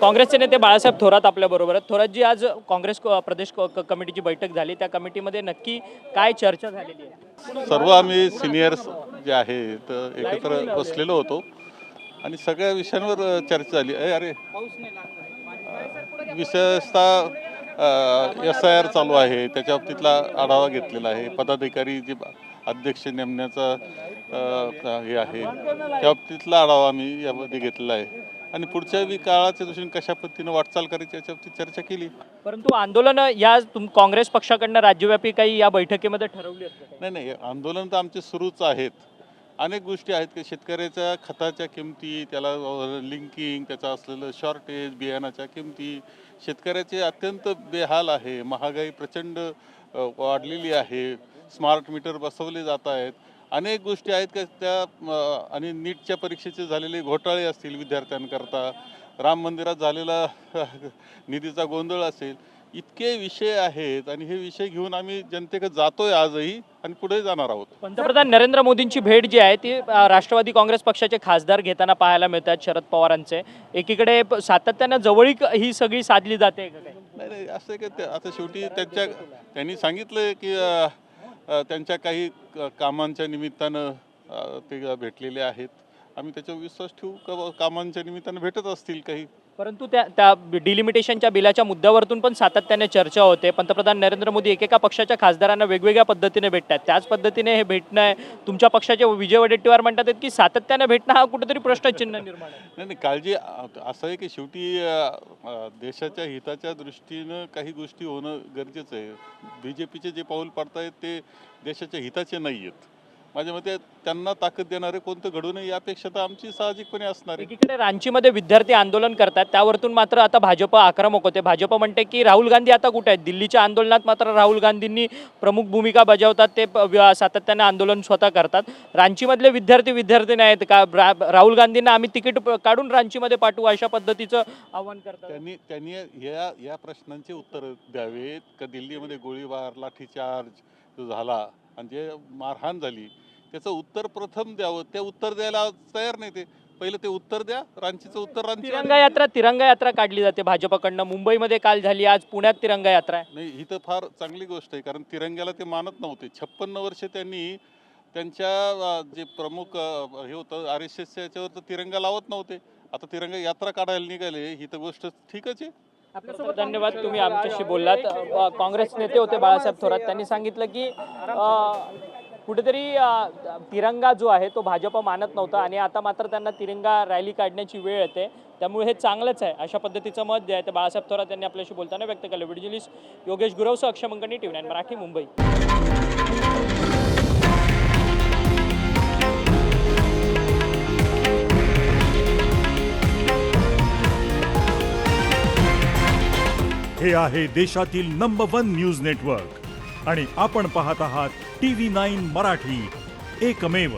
काँग्रेसचे नेते बाळासाहेब थोरात आपल्याबरोबर आहेत. थोरातजी, आज काँग्रेस प्रदेश कमिटीची बैठक झाली, त्या कमिटीमध्ये नक्की काय चर्चा झालेली आहे? सर्व आम्ही सिनियर्स जे आहेत एकत्र बसलेलो होतो आणि सगळ्या विषयांवर चर्चा झाली. अरे विशेषतः SIR चालू आहे त्याच्या बाबतीतला आढावा घेतलेला आहे. पदाधिकारी जे अध्यक्ष नेमण्याचा हे आहे त्या बाबतीतला आढावा आम्ही यामध्ये घेतलेला आहे आणि पुढच्या काळाच्या दृष्टीने कशा पद्धतीने वाटचाल करायची याच्या बाबतीत चर्चा केली. परंतु आंदोलन या काँग्रेस पक्षाकडनं राज्यव्यापी काही या बैठकीमध्ये ठरवली असते? नाही, आंदोलन तर आमचे सुरूच आहेत. अनेक गोष्टी आहेत की शेतकऱ्याच्या खताच्या किमती, त्याला लिंकिंग, त्याचं असलेलं शॉर्टेज, बियाणाच्या किमती, शेतकऱ्याचे अत्यंत बेहाल आहे. महागाई प्रचंड वाढलेली आहे. स्मार्ट मीटर बसवले जात आहेत. अनेक गोष्टी आहेत का त्या आणि नीटच्या परीक्षेचे झालेले घोटाळे असतील विद्यार्थ्यांकरता, राम मंदिरात झालेला निधीचा गोंधळ असेल, इतके विषय आहेत आणि हे विषय घेऊन आम्ही जनतेकडे जातोय आजही आणि पुढे जाणार आहोत. पंतप्रधान नरेंद्र मोदींची भेट जी आहे ती राष्ट्रवादी काँग्रेस पक्षाचे खासदार घेताना पाहायला मिळतात. शरद पवारांचे एकीकडे सातत्यानं जवळीक ही सगळी साधली जाते. नाही, असं आहे की आता शेवटी त्यांनी सांगितलं की त्यांच्या काही कामांच्या निमित्तानं ते भेटलेले आहेत. आम्ही त्याच्यावर विश्वास ठेवू. कामांच्या निमित्तानं भेटत असतील काही. परंतु त्या डिलिमिटेशनच्या बिलाच्या मुद्द्यावरतून पण सातत्याने चर्चा होते. पंतप्रधान नरेंद्र मोदी एकेका पक्षाच्या खासदारांना वेगवेगळ्या पद्धतीने भेटतात. त्याच पद्धतीने हे भेटणं आहे. तुमच्या पक्षाचे विजय वडेट्टीवार म्हणतात की सातत्याने भेटणं हा कुठेतरी प्रश्नचिन्ह निर्माण आहे. नाही, काळजी असं आहे की शेवटी देशाच्या हिताच्या दृष्टीनं काही गोष्टी होणं गरजेचं आहे. BJPचे जे पाऊल पडतायत ते देशाच्या हिताचे नाही आहेत. माझ्या मते त्यांना ताकद देणारे कोणतं घडू नये यापेक्षा तर आमची साहजिकपणे असणार आहे. एकीकडे रांचीमध्ये विद्यार्थी आंदोलन करतात, त्यावरतून मात्र आता भाजप आक्रमक होते. भाजप म्हणते की राहुल गांधी आता कुठे आहेत? दिल्लीच्या आंदोलनात मात्र राहुल गांधींनी प्रमुख भूमिका बजावतात. ते सातत्याने आंदोलन स्वतः करतात. रांचीमधले विद्यार्थी आहेत का? राहुल गांधींना आम्ही तिकीट काढून रांचीमध्ये पाठवू अशा पद्धतीचं आव्हान करतात. त्यांनी या प्रश्नांचे उत्तर द्यावेत का दिल्लीमध्ये गोळीबार, लाठीचार्ज जो झाला आणि जे मारहाण झाली त्याचं उत्तर प्रथम द्यावं. ते उत्तर द्यायला तयार नाही. ते पहिलं ते उत्तर द्या. रांचीचं उत्तर रांची. तिरंगा यात्रा काढली जाते भाजपकडनं. मुंबईमध्ये काल झाली, आज पुण्यात तिरंगा यात्रा आहे. नाही, ही तर फार चांगली गोष्ट आहे कारण तिरंग्याला ते मानत नव्हते. 56 वर्ष त्यांनी त्यांच्या जे प्रमुख हे होतं RSS याच्यावर तर तिरंगा लावत नव्हते. आता तिरंगा यात्रा काढायला निघाले, ही तर गोष्ट ठीकच आहे. आपल्यासोबत धन्यवाद, तुम्ही आमच्याशी बोललात. काँग्रेस नेते होते बाळासाहेब थोरात, त्यांनी सांगितलं की कुठेतरी तिरंगा जो आहे तो भाजप मानत नव्हता आणि आता मात्र त्यांना तिरंगा रॅली काढण्याची वेळ येते, त्यामुळे हे चांगलंच आहे अशा पद्धतीचं मत जे आहे ते बाळासाहेब थोरात यांनी आपल्याशी बोलताना व्यक्त केलं. व्हिडिओ जर्नलिस्ट योगेश गुरवसह अक्षय मंगणी, TV9 मराठी, मुंबई. हे आहे देशातील नंबर 1 न्यूज नेटवर्क आणि आपण पाहत आहात TV9 मराठी, एकमेव.